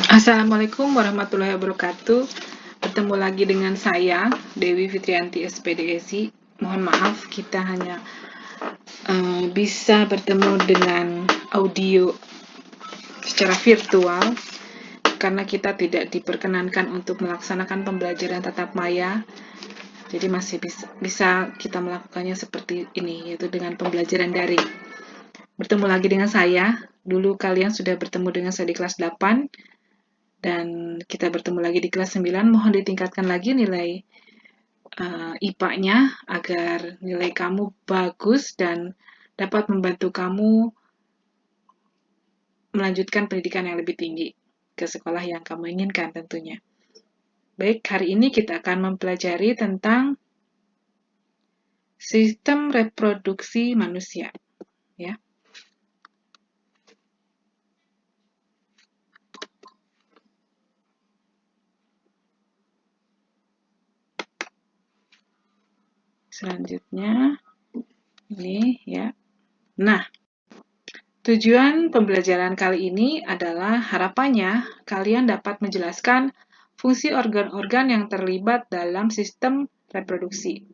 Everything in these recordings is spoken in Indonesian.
Assalamualaikum warahmatullahi wabarakatuh. Bertemu lagi dengan saya, Dewi Fitrianti SPDSI. Mohon maaf, kita hanya bisa bertemu dengan audio secara virtual karena kita tidak diperkenankan untuk melaksanakan pembelajaran tatap maya. Jadi masih bisa kita melakukannya seperti ini, yaitu dengan pembelajaran daring. Bertemu lagi dengan saya. Dulu kalian sudah bertemu dengan saya di kelas 8. Dan kita bertemu lagi di kelas 9, mohon ditingkatkan lagi nilai IPA-nya agar nilai kamu bagus dan dapat membantu kamu melanjutkan pendidikan yang lebih tinggi ke sekolah yang kamu inginkan tentunya. Baik, hari ini kita akan mempelajari tentang sistem reproduksi manusia, ya. Selanjutnya, ini ya. Nah, tujuan pembelajaran kali ini adalah harapannya kalian dapat menjelaskan fungsi organ-organ yang terlibat dalam sistem reproduksi.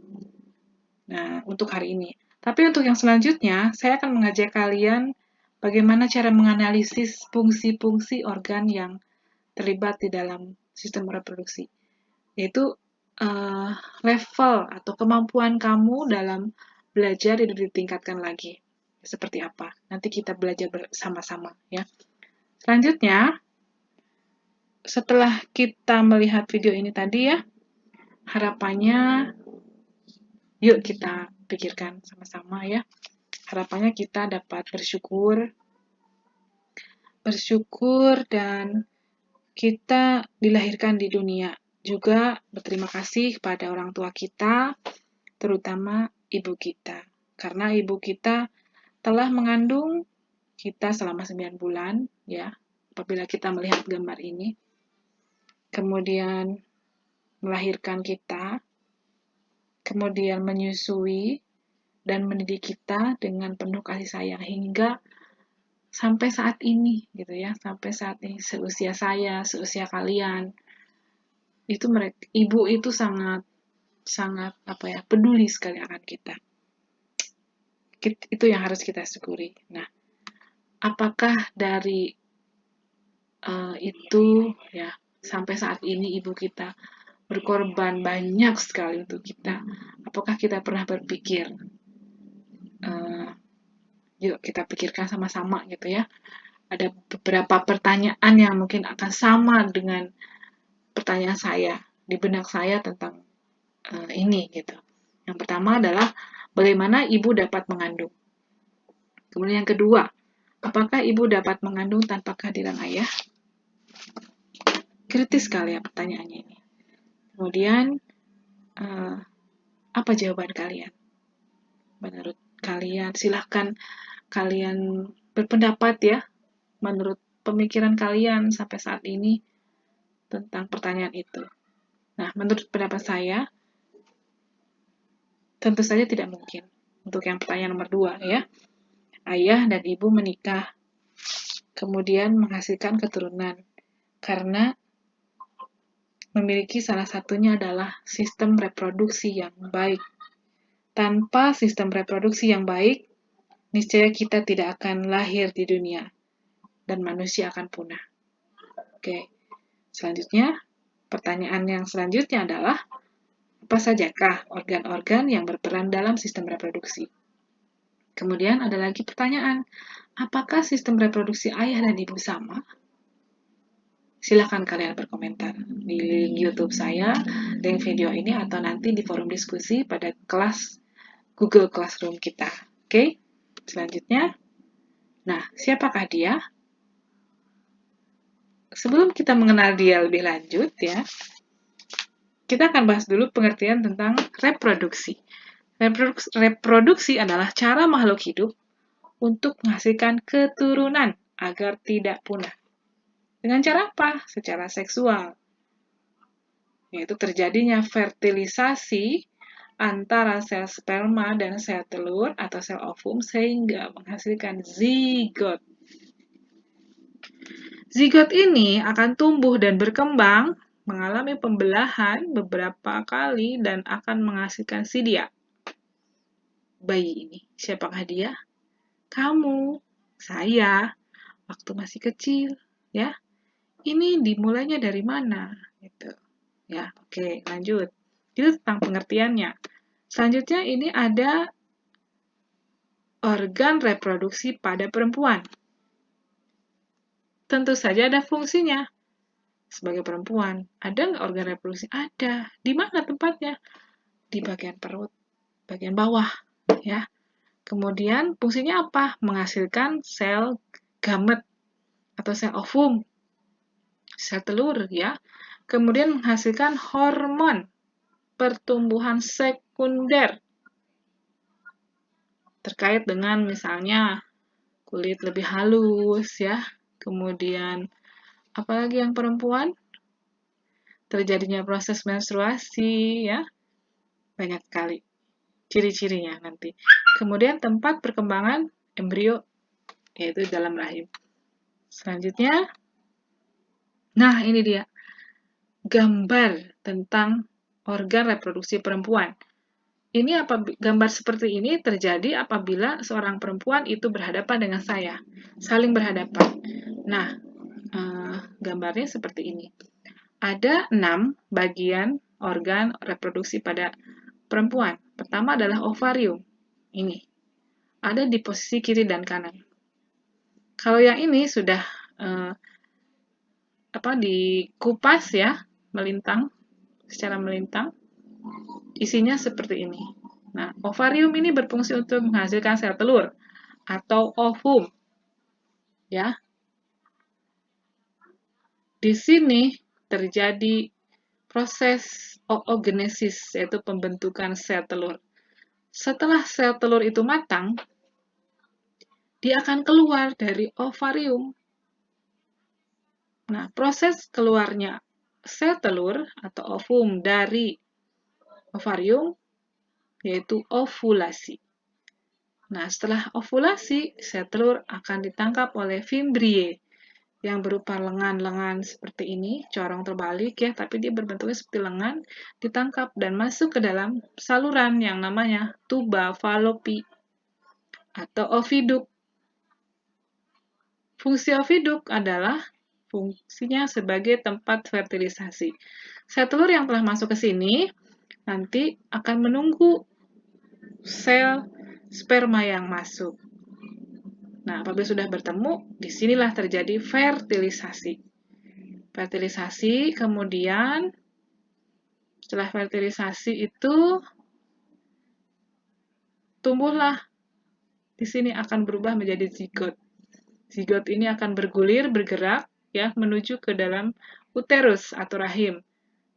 Nah, untuk hari ini. Tapi untuk yang selanjutnya, saya akan mengajak kalian bagaimana cara menganalisis fungsi-fungsi organ yang terlibat di dalam sistem reproduksi. Yaitu level atau kemampuan kamu dalam belajar itu ditingkatkan lagi. Seperti apa? Nanti kita belajar bersama-sama ya. Selanjutnya, setelah kita melihat video ini tadi ya, harapannya yuk kita pikirkan sama-sama ya. Harapannya kita dapat bersyukur dan kita dilahirkan di dunia. Juga berterima kasih kepada orang tua kita, terutama ibu kita. Karena ibu kita telah mengandung kita selama 9 bulan, ya, apabila kita melihat gambar ini. Kemudian melahirkan kita, kemudian menyusui dan mendidik kita dengan penuh kasih sayang hingga sampai saat ini, gitu ya, sampai saat ini, seusia saya, seusia kalian. Itu ibu itu sangat peduli sekali akan kita. Itu yang harus kita syukuri. Nah, apakah dari itu ya sampai saat ini ibu kita berkorban banyak sekali untuk kita? Apakah kita pernah berpikir? Yuk kita pikirkan sama-sama gitu ya. Ada beberapa pertanyaan yang mungkin akan sama dengan pertanyaan saya di benak saya tentang ini gitu. Yang pertama adalah bagaimana ibu dapat mengandung. Kemudian yang kedua, apakah ibu dapat mengandung tanpa kehadiran ayah? Kritis sekali ya pertanyaannya ini. Kemudian apa jawaban kalian? Menurut kalian, silahkan kalian berpendapat ya. Menurut pemikiran kalian sampai saat ini tentang pertanyaan itu. Nah, menurut pendapat saya, tentu saja tidak mungkin. Untuk yang pertanyaan nomor 2 ya. Ayah dan ibu menikah, kemudian menghasilkan keturunan. Karena memiliki salah satunya adalah sistem reproduksi yang baik. Tanpa sistem reproduksi yang baik, niscaya kita tidak akan lahir di dunia dan manusia akan punah. Oke. Selanjutnya, pertanyaan yang selanjutnya adalah apa sajakah organ-organ yang berperan dalam sistem reproduksi? Kemudian ada lagi pertanyaan, apakah sistem reproduksi ayah dan ibu sama? Silahkan kalian berkomentar di link YouTube saya, link video ini, atau nanti di forum diskusi pada kelas Google Classroom kita. Oke? Selanjutnya, nah, siapakah dia? Sebelum kita mengenal dia lebih lanjut ya, kita akan bahas dulu pengertian tentang reproduksi. Reproduksi adalah cara makhluk hidup untuk menghasilkan keturunan agar tidak punah. Dengan cara apa? Secara seksual. Yaitu terjadinya fertilisasi antara sel sperma dan sel telur atau sel ovum sehingga menghasilkan zigot. Zigot ini akan tumbuh dan berkembang, mengalami pembelahan beberapa kali dan akan menghasilkan sidia. Bayi ini, siapakah dia? Kamu, saya, waktu masih kecil, ya. Ini dimulainya dari mana? Gitu. Ya, oke, lanjut. Itu tentang pengertiannya. Selanjutnya ini ada organ reproduksi pada perempuan. Tentu saja ada fungsinya. Sebagai perempuan, ada nggak organ reproduksi? Ada. Di mana tempatnya? Di bagian perut, bagian bawah, ya. Kemudian fungsinya apa? Menghasilkan sel gamet atau sel ovum, sel telur, ya. Kemudian menghasilkan hormon pertumbuhan sekunder terkait dengan misalnya kulit lebih halus, ya. Kemudian apalagi yang perempuan? Terjadinya proses menstruasi, ya. Banyak sekali ciri-cirinya nanti. Kemudian tempat perkembangan embrio, yaitu dalam rahim. Selanjutnya, nah ini dia, gambar tentang organ reproduksi perempuan. Ini gambar seperti ini terjadi apabila seorang perempuan itu berhadapan dengan saya, saling berhadapan. Nah, gambarnya seperti ini. Ada 6 bagian organ reproduksi pada perempuan. Pertama adalah ovarium. Ini ada di posisi kiri dan kanan. Kalau yang ini sudah dikupas, ya, secara melintang, isinya seperti ini. Nah, ovarium ini berfungsi untuk menghasilkan sel telur atau ovum, ya. Di sini terjadi proses oogenesis, yaitu pembentukan sel telur. Setelah sel telur itu matang, dia akan keluar dari ovarium. Nah, proses keluarnya sel telur atau ovum dari ovarium yaitu ovulasi. Nah, setelah ovulasi, sel telur akan ditangkap oleh fimbrie yang berupa lengan-lengan seperti ini, corong terbalik, ya, tapi dia berbentuknya seperti lengan, ditangkap dan masuk ke dalam saluran yang namanya tuba falopi atau oviduk. Fungsi oviduk adalah fungsinya sebagai tempat fertilisasi. Sel telur yang telah masuk ke sini nanti akan menunggu sel sperma yang masuk. Nah, apabila sudah bertemu, disinilah terjadi fertilisasi. Fertilisasi, kemudian setelah fertilisasi itu tumbuhlah. Di sini akan berubah menjadi zigot. Zigot ini akan bergulir, bergerak, ya, menuju ke dalam uterus atau rahim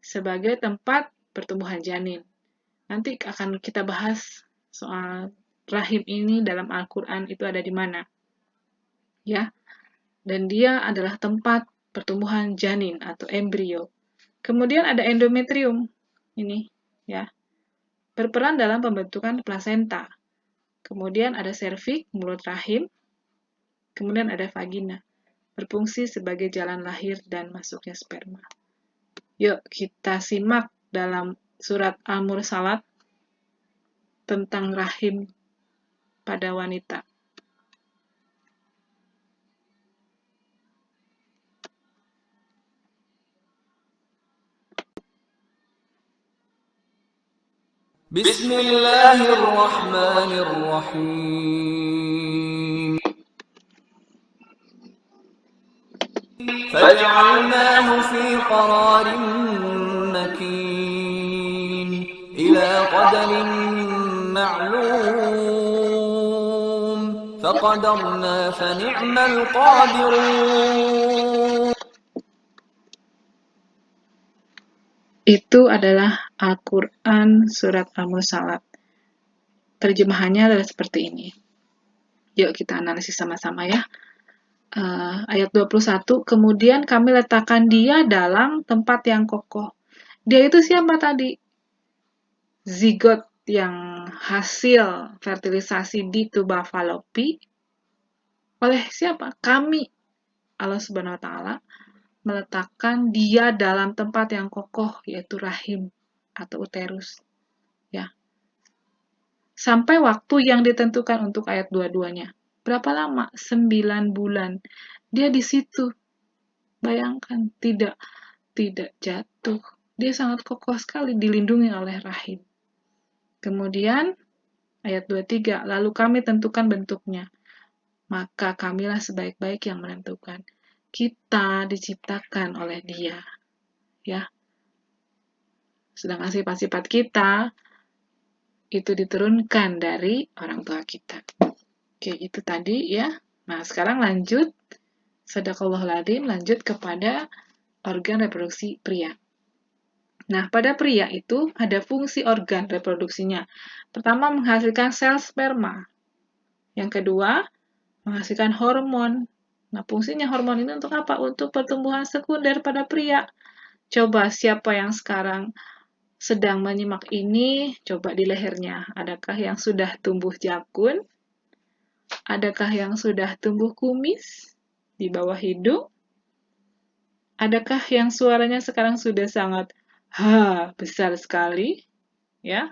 sebagai tempat pertumbuhan janin. Nanti akan kita bahas soal rahim ini dalam Al-Quran itu ada di mana, ya. Dan dia adalah tempat pertumbuhan janin atau embrio. Kemudian ada endometrium, ini, ya, berperan dalam pembentukan plasenta. Kemudian ada serviks, mulut rahim. Kemudian ada vagina, berfungsi sebagai jalan lahir dan masuknya sperma. Yuk kita simak dalam surat Al-Mursalat tentang rahim pada wanita. Bismillahirrahmanirrahim. فجعلناه في قرار مكين إلى قدر معلوم فقدرنا فنعم القادرون. Itu adalah Al-Quran surat Al-Mursalat. Terjemahannya adalah seperti ini. Yuk kita analisis sama-sama, ya. Ayat 21, kemudian kami letakkan dia dalam tempat yang kokoh. Dia itu siapa tadi? Zigot yang hasil fertilisasi di tuba falopi oleh siapa? Kami Allah Subhanahu wa taala meletakkan dia dalam tempat yang kokoh, yaitu rahim atau uterus. Ya. Sampai waktu yang ditentukan untuk ayat 22-nya. Berapa lama? 9 bulan. Dia di situ. Bayangkan, tidak jatuh. Dia sangat kokoh sekali, dilindungi oleh rahim. Kemudian, ayat 23, lalu kami tentukan bentuknya. Maka kamilah sebaik-baik yang menentukan. Kita diciptakan oleh dia. Ya. Sedangkan sifat-sifat kita itu diturunkan dari orang tua kita. Oke, itu tadi ya. Nah, sekarang lanjut. Sadaqallahul adzim, lanjut kepada organ reproduksi pria. Nah, pada pria itu ada fungsi organ reproduksinya. Pertama, menghasilkan sel sperma. Yang kedua, menghasilkan hormon. Nah, fungsinya hormon ini untuk apa? Untuk pertumbuhan sekunder pada pria. Coba siapa yang sekarang sedang menyimak ini, coba di lehernya. Adakah yang sudah tumbuh jakun? Adakah yang sudah tumbuh kumis di bawah hidung? Adakah yang suaranya sekarang sudah sangat besar sekali? Ya,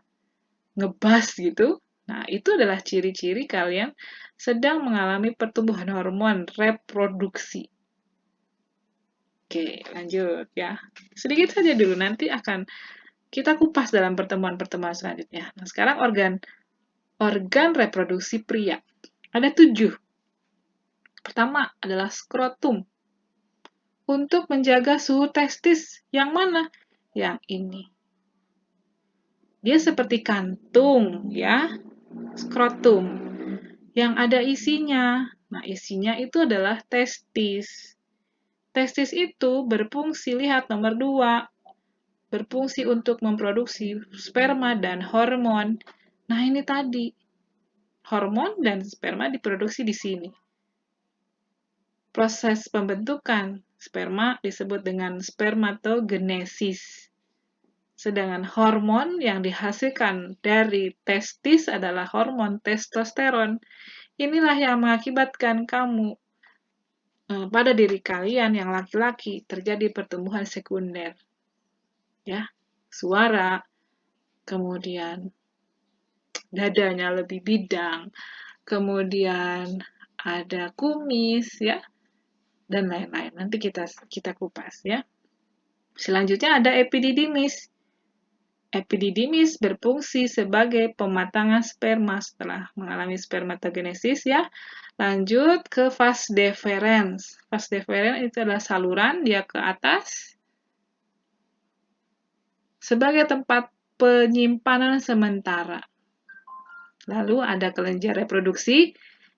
ngebas gitu. Nah, itu adalah ciri-ciri kalian sedang mengalami pertumbuhan hormon reproduksi. Oke, lanjut ya. Sedikit saja dulu, nanti akan kita kupas dalam pertemuan-pertemuan selanjutnya. Nah, sekarang organ reproduksi pria. Ada 7. Pertama adalah skrotum. Untuk menjaga suhu testis. Yang mana? Yang ini. Dia seperti kantung, ya. Skrotum. Yang ada isinya. Nah, isinya itu adalah testis. Testis itu berfungsi, lihat nomor 2. Berfungsi untuk memproduksi sperma dan hormon. Nah, ini tadi. Hormon dan sperma diproduksi di sini. Proses pembentukan sperma disebut dengan spermatogenesis. Sedangkan hormon yang dihasilkan dari testis adalah hormon testosteron. Inilah yang mengakibatkan kamu pada diri kalian yang laki-laki terjadi pertumbuhan sekunder. Ya, suara, kemudian dadanya lebih bidang, kemudian ada kumis, ya, dan lain-lain. Nanti kita kupas, ya. Selanjutnya ada epididymis. Epididymis berfungsi sebagai pematangan sperma setelah mengalami spermatogenesis, ya. Lanjut ke vas deferens. Vas deferens itu adalah saluran, dia ke atas sebagai tempat penyimpanan sementara. Lalu ada kelenjar reproduksi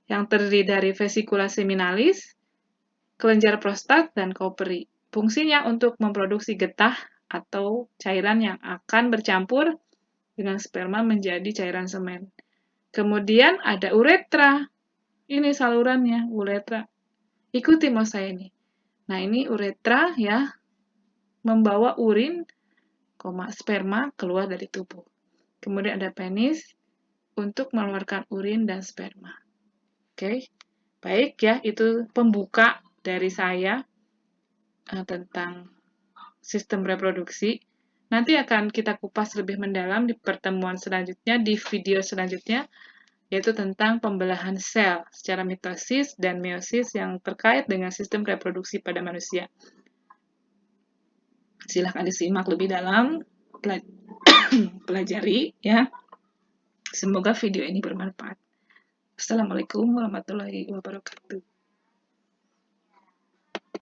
yang terdiri dari vesikula seminalis, kelenjar prostat, dan koperi. Fungsinya untuk memproduksi getah atau cairan yang akan bercampur dengan sperma menjadi cairan semen. Kemudian ada uretra. Ini salurannya, uretra. Ikuti mau saya ini. Nah, ini uretra ya, membawa urin, sperma keluar dari tubuh. Kemudian ada penis untuk mengeluarkan urin dan sperma. Oke. Baik ya, itu pembuka dari saya tentang sistem reproduksi. Nanti akan kita kupas lebih mendalam di pertemuan selanjutnya, di video selanjutnya, yaitu tentang pembelahan sel secara mitosis dan meiosis yang terkait dengan sistem reproduksi pada manusia. Silahkan disimak lebih dalam, pelajari ya. Semoga video ini bermanfaat. Assalamualaikum warahmatullahi wabarakatuh.